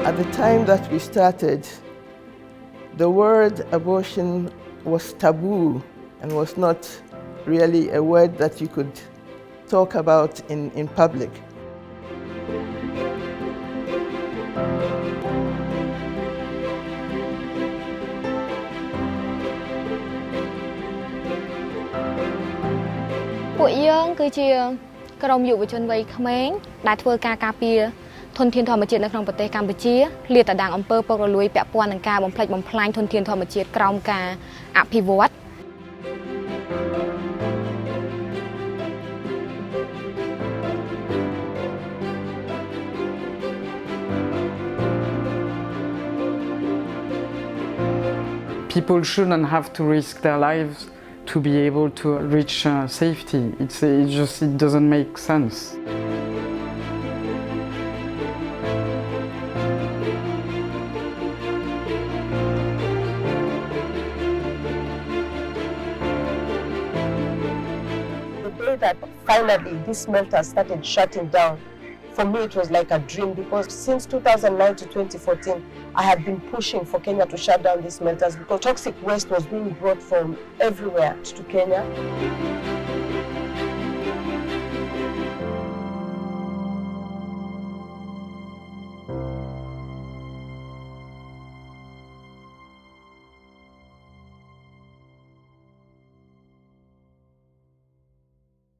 At the time that we started, the word abortion was taboo and was not really a word that you could talk about in public.ពួកយើងគឺជាក្រុមយុវជនវ័យក្មេងដែលធ្វើការការពារធនធានធម្មជាតិនៅក្នុងប្រទេសកម្ពុជាលាតត្រដាងអំពើពុករលួយពាក់ព័ន្ធនឹងការបំផ្លិចបំផ្លាញធនធានធម្មជាតិក្រោមការអភិវឌ្ឍ People shouldn't have to risk their lives to be able to reach safety. It doesn't make sense. The day that finally this smelter started shutting down, for me it was like a dream, because since 2009 to 2014 I had been pushing for Kenya to shut down these smelters because toxic waste was being brought from everywhere to Kenya.